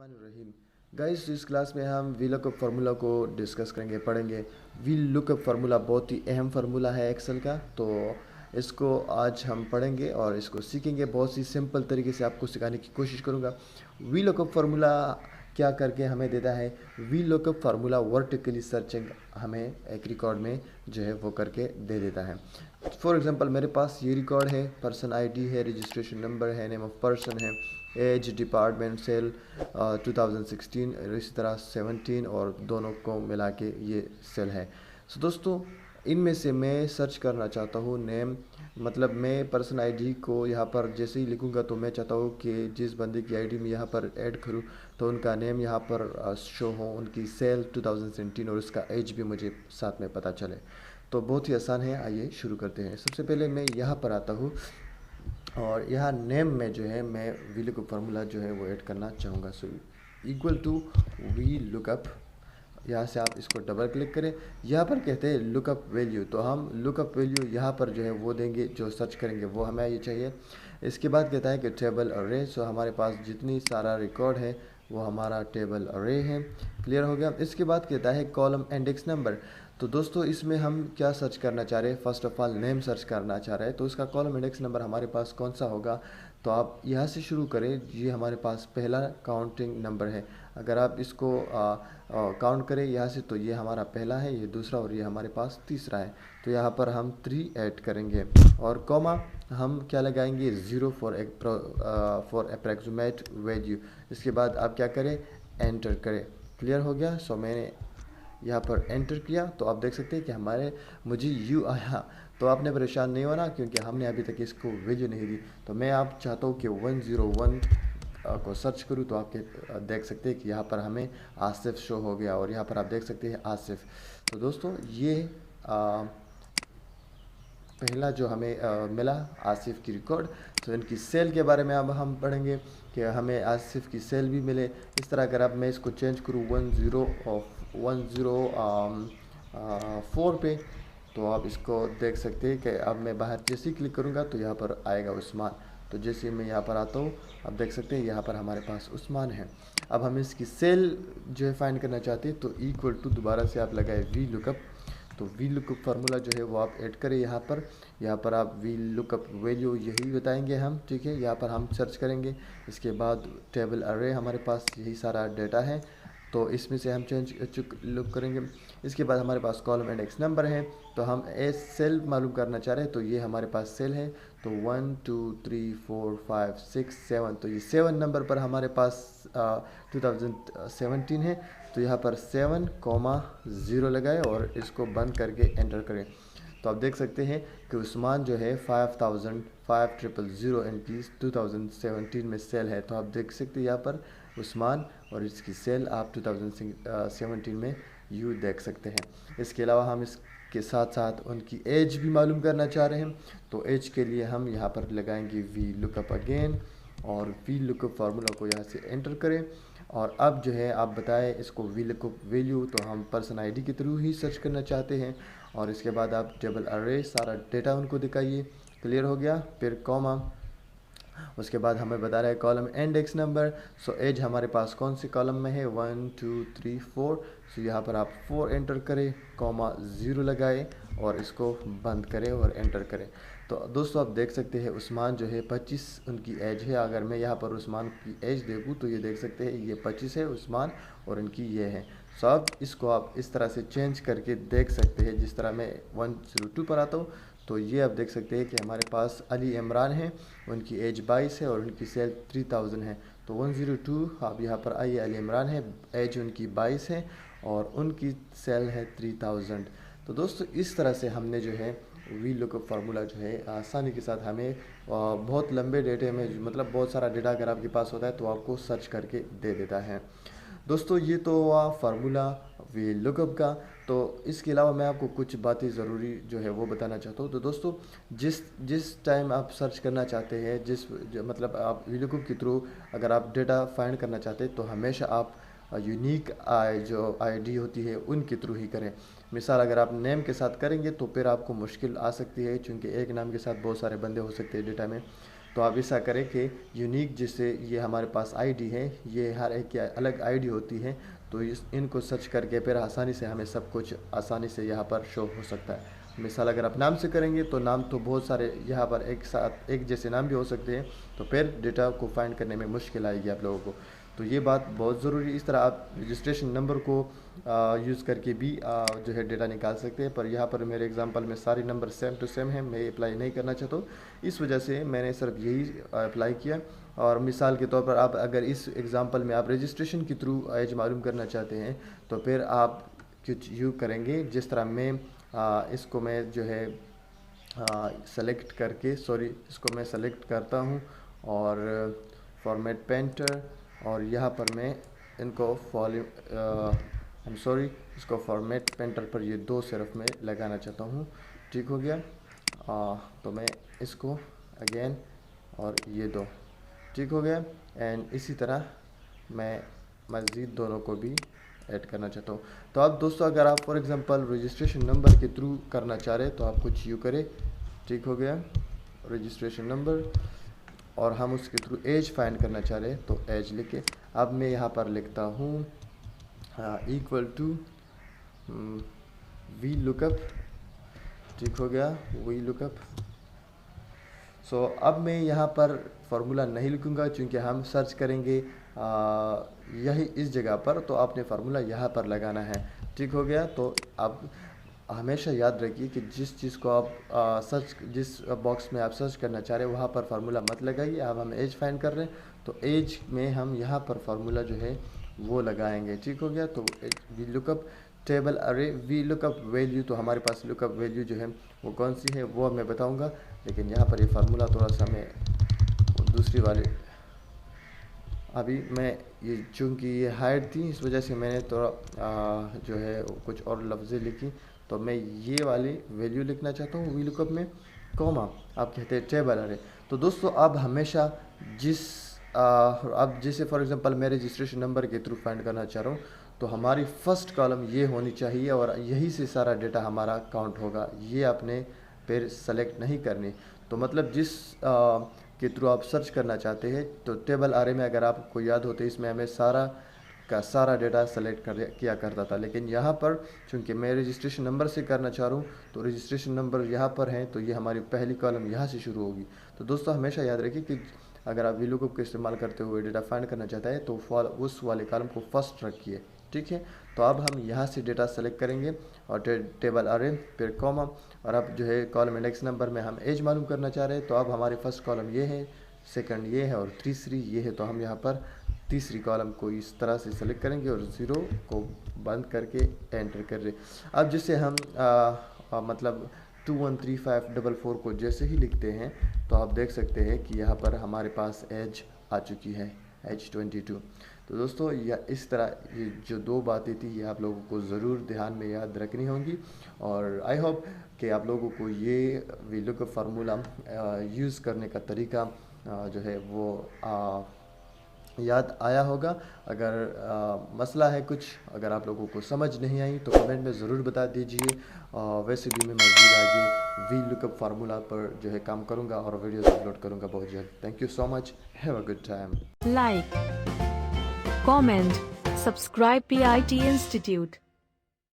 रहीम। Guys, इस class में हम वी लुकअप फार्मूला को डिस्कस करेंगे, पढ़ेंगे। वी लुकअप फार्मूला बहुत ही अहम फार्मूला है एक्सेल का, तो इसको आज हम पढ़ेंगे और इसको सीखेंगे। बहुत ही सिंपल तरीके से आपको सिखाने की कोशिश करूँगा। वी लुकअप फार्मूला क्या करके हमें देता है? V lookup formula vertically searching हमें एक रिकॉर्ड में जो है वो करके दे देता है। फॉर एग्जांपल मेरे पास ये रिकॉर्ड है, पर्सन आईडी है, रजिस्ट्रेशन नंबर है, नेम ऑफ पर्सन है, एज, डिपार्टमेंट, सेल 2016 और इसी तरह 17 और दोनों को मिला के ये सेल है। सो दोस्तों, इनमें से मैं सर्च करना चाहता हूँ नेम, मतलब मैं पर्सन आईडी को यहाँ पर जैसे ही लिखूँगा तो मैं चाहता हूँ कि जिस बंदे की आईडी में यहाँ पर ऐड करूँ तो उनका नेम यहाँ पर शो हो, उनकी सेल 2017 और उसका एज भी मुझे साथ में पता चले। तो बहुत ही आसान है, आइए शुरू करते हैं। सबसे पहले मैं यहाँ पर आता हूँ और यहाँ नेम में जो है मैं वी लुकअप फार्मूला जो है वो ऐड करना चाहूँगा। So equal to V lookup, यहाँ से आप इसको डबल क्लिक करें। यहाँ पर कहते हैं लुकअप वैल्यू, तो हम लुकअप वैल्यू यहाँ पर जो है वो देंगे, जो सर्च करेंगे वो हमें ये चाहिए। इसके बाद कहता है कि टेबल अरे, सो हमारे पास जितनी सारा रिकॉर्ड है वो हमारा टेबल अरे है। क्लियर हो गया। इसके बाद कहता है कॉलम इंडेक्स नंबर। तो दोस्तों, इसमें हम क्या सर्च करना चाह रहे हैं? First of all name search करना चाह रहे हैं, तो इसका कॉलम इंडेक्स नंबर हमारे पास कौन सा होगा? तो आप यहाँ से शुरू करें। ये हमारे पास पहला काउंटिंग नंबर है। अगर आप इसको काउंट करें यहाँ से तो ये हमारा पहला है, ये दूसरा और ये हमारे पास तीसरा है। तो यहाँ पर हम 3 ऐड करेंगे और कॉमा हम क्या लगाएंगे? 0 फॉर अप्रॉक्सीमेट वैल्यू। इसके बाद आप क्या करें? एंटर करें। क्लियर हो गया। सो मैंने यहाँ पर एंटर किया तो आप देख सकते हैं कि मुझे यू आया। तो आपने परेशान नहीं होना, क्योंकि हमने अभी तक इसको वैल्यू नहीं दी। तो मैं आप चाहता हूँ कि 101 को सर्च करूँ तो आपके देख सकते हैं कि यहाँ पर हमें आसिफ शो हो गया और यहाँ पर आप देख सकते हैं आसिफ। तो दोस्तों, ये पहला जो हमें मिला आसिफ की रिकॉर्ड। तो इनकी सेल के बारे में अब हम पढ़ेंगे कि हमें आसिफ की सेल भी मिले। इस तरह अगर अब मैं इसको चेंज करूँ 104 पे, तो आप इसको देख सकते हैं कि अब मैं बाहर जैसे ही क्लिक करूँगा तो यहाँ पर आएगा उस्मान। तो जैसे मैं यहाँ पर आता हूँ, आप देख सकते हैं यहाँ पर हमारे पास उस्मान है। अब हम इसकी सेल जो है फाइंड करना चाहते हैं, तो इक्वल टू दोबारा से आप लगाए वी लुकअप। तो वी लुकअप फार्मूला जो है वो आप ऐड करें यहाँ पर आप वी लुकअप वैल्यू यही बताएंगे हम, ठीक है। यहाँ पर हम सर्च करेंगे। इसके बाद टेबल अरे, हमारे पास यही सारा डेटा है, तो इसमें से हम लुक करेंगे। इसके बाद हमारे पास कॉलम इंडेक्स नंबर है, तो हम ए सेल मालूम करना चाह रहे हैं, तो ये हमारे पास सेल है। तो 1 2 3 4 5 6 7, तो ये 7 नंबर पर हमारे पास 2017 है। तो यहाँ पर 7,0 लगाए और इसको बंद करके एंटर करें। तो आप देख सकते हैं कि उस्मान जो है 5,000 इनकी 2017 में सेल है। तो आप देख सकते हैं यहाँ पर उस्मान और इसकी सेल आप 2017 में यू देख सकते हैं। इसके अलावा हम इसके साथ साथ उनकी एज भी मालूम करना चाह रहे हैं, तो एज के लिए हम यहाँ पर लगाएंगे वी लुकअप अगेन और वी लुकअप फार्मूला को यहाँ से एंटर करें। और अब जो है आप बताएं इसको वी लुकअप वैल्यू, तो हम पर्सन आईडी के थ्रू ही सर्च करना चाहते हैं। और इसके बाद आप टेबल अरे सारा डेटा उनको दिखाइए। क्लियर हो गया। फिर कॉमा, उसके बाद हमें बता रहा है column index number. So as हमारे पास कौन से कॉलम में है? 1 2 3 4। सो यहाँ पर आप 4 एंटर करें, कॉमा 0 लगाए और इसको बंद करें और एंटर करें। तो दोस्तों, आप देख सकते हैं उस्मान जो है 25 उनकी एज है। अगर मैं यहाँ पर उस्मान की एज देखूँ तो ये देख सकते हैं ये 25 है उस्मान और इनकी ये है। सो अब इसको आप इस तरह से चेंज करके देख सकते हैं। जिस तरह मैं 102 पर आता हूँ तो ये आप देख सकते हैं कि हमारे पास अली इमरान है, उनकी एज 22 है और उनकी सेल 3000 है। तो 102 आप यहाँ पर आइए, अली इमरान है, एज उनकी 22 है और उनकी सेल है 3000। तो दोस्तों, इस तरह से हमने जो है वी लुकअप फार्मूला जो है आसानी के साथ हमें बहुत लंबे डेटे में, मतलब बहुत सारा डेटा अगर आपके पास होता है तो आपको सर्च करके दे देता है। दोस्तों, ये तो हुआ फार्मूला वी लुकअप का। तो इसके अलावा मैं आपको कुछ बातें ज़रूरी जो है वो बताना चाहता हूँ। तो दोस्तों, जिस टाइम आप सर्च करना चाहते हैं, मतलब आप वी लुकअप के थ्रू अगर आप डेटा फाइंड करना चाहते हैं, तो हमेशा आप यूनिक जो आईडी होती है उनके थ्रू ही करें। मिसाल अगर आप नेम के साथ करेंगे तो फिर आपको मुश्किल आ सकती है, क्योंकि एक नाम के साथ बहुत सारे बंदे हो सकते हैं डेटा में। तो आप ऐसा करें कि यूनिक जिससे ये हमारे पास आईडी है, ये हर एक की अलग आईडी होती है, तो इनको सर्च करके फिर आसानी से हमें सब कुछ आसानी से यहाँ पर शो हो सकता है। मिसाल अगर आप नाम से करेंगे तो नाम तो बहुत सारे यहाँ पर एक साथ एक जैसे नाम भी हो सकते हैं, तो फिर डेटा को फाइंड करने में मुश्किल आएगी आप लोगों को। तो ये बात बहुत ज़रूरी। इस तरह आप रजिस्ट्रेशन नंबर को यूज़ करके भी जो है डेटा निकाल सकते हैं, पर यहाँ पर मेरे एग्जांपल में सारे नंबर सेम टू सेम हैं, मैं अप्लाई नहीं करना चाहता हूँ, इस वजह से मैंने सिर्फ यही अप्लाई किया। और मिसाल के तौर पर आप अगर इस एग्जांपल में आप रजिस्ट्रेशन के थ्रू एज मालूम करना चाहते हैं, तो फिर आप कुछ यूँ करेंगे जिस तरह मैं इसको मैं जो है सेलेक्ट करके इसको मैं सेलेक्ट करता हूँ और फॉर्मेट पेंटर, और यहाँ पर मैं इनको इसको फॉर्मेट पेंटर पर ये दो सिर्फ मैं लगाना चाहता हूँ। ठीक हो गया। तो मैं इसको अगेन और ये दो ठीक हो गया। एंड इसी तरह मैं मज़ीद दोनों को भी ऐड करना चाहता हूँ। तो अब दोस्तों अगर आप फॉर एग्जांपल रजिस्ट्रेशन नंबर के थ्रू करना चाह रहे हैं तो आप कुछ यूँ करें। ठीक हो गया, रजिस्ट्रेशन नंबर, और हम उसके थ्रू एज फाइंड करना चाह रहे हैं तो एज लिखे। अब मैं यहाँ पर लिखता हूँ इक्वल टू वी लुकअप। ठीक हो गया, वी लुकअप। सो अब मैं यहाँ पर फार्मूला नहीं लिखूँगा क्योंकि हम सर्च करेंगे यही इस जगह पर, तो आपने फार्मूला यहाँ पर लगाना है। ठीक हो गया। तो आप हमेशा याद रखिए कि जिस चीज़ को आप जिस बॉक्स में आप सर्च करना चाह रहे हैं वहाँ पर फार्मूला मत लगाइए। अब हम एज फाइंड कर रहे हैं तो एज में हम यहाँ पर फार्मूला जो है वो लगाएंगे। ठीक हो गया। तो वी लुकअप टेबल अरे वी लुकअप वैल्यू, तो हमारे पास लुकअप वैल्यू जो है वो कौन सी है वो मैं बताऊँगा, लेकिन यहाँ पर ये फार्मूला थोड़ा सा मैं दूसरी वाली अभी मैं ये चूँकि ये हाइड थी इस वजह से मैंने थोड़ा जो है कुछ और लफ्ज़ें लिखी, तो मैं ये वाली वैल्यू लिखना चाहता हूँ वी लुकअप में, कॉमा आप कहते हैं टेबल अरे। तो दोस्तों अब हमेशा अब जैसे फॉर एग्जांपल मैं रजिस्ट्रेशन नंबर के थ्रू फाइंड करना चाह रहा हूँ, तो हमारी फर्स्ट कॉलम ये होनी चाहिए और यही से सारा डेटा हमारा काउंट होगा। ये आपने फिर सेलेक्ट नहीं करनी। तो मतलब जिस के थ्रू आप सर्च करना चाहते हैं, तो टेबल आरे में अगर आपको याद होते इसमें हमें सारा का सारा डेटा सेलेक्ट किया करता था, लेकिन यहाँ पर चूंकि मैं रजिस्ट्रेशन नंबर से करना चाह रहा हूँ तो रजिस्ट्रेशन नंबर यहाँ पर है, तो ये हमारी पहली कॉलम यहाँ से शुरू होगी। तो दोस्तों हमेशा याद रखिए कि अगर आप वीलुकअप का इस्तेमाल करते हुए डेटा फाइंड करना चाहता है तो उस वाले कॉलम को फर्स्ट रखिए। ठीक है। तो अब हम यहाँ से डेटा सेलेक्ट करेंगे और टेबल अरे फिर कॉमा, और अब जो है कॉलम इंडेक्स नंबर में हम एज मालूम करना चाह रहे हैं, तो अब हमारे फर्स्ट कॉलम ये है, सेकंड ये है और तीसरी ये है। तो हम यहाँ पर तीसरी कॉलम को इस तरह से सेलेक्ट करेंगे और ज़ीरो को बंद करके एंटर कर रहे। अब जैसे हम मतलब 213544 को जैसे ही लिखते हैं तो आप देख सकते हैं कि यहाँ पर हमारे पास एज आ चुकी है, एज 22। तो दोस्तों इस तरह ये जो दो बातें थी ये आप लोगों को ज़रूर ध्यान में याद रखनी होंगी, और आई होप कि आप लोगों को ये वीलुकअप फार्मूला यूज़ करने का तरीका जो है वो याद आया होगा। अगर मसला है कुछ, अगर आप लोगों को समझ नहीं आई तो कमेंट में ज़रूर बता दीजिए। वैसे भी मैं मज़ीद आगे वीलुकअप फार्मूला पर जो है काम करूँगा और वीडियोस अपलोड करूँगा बहुत जल्द। Thank you so much, have a good time. Like, comment, subscribe PIT Institute.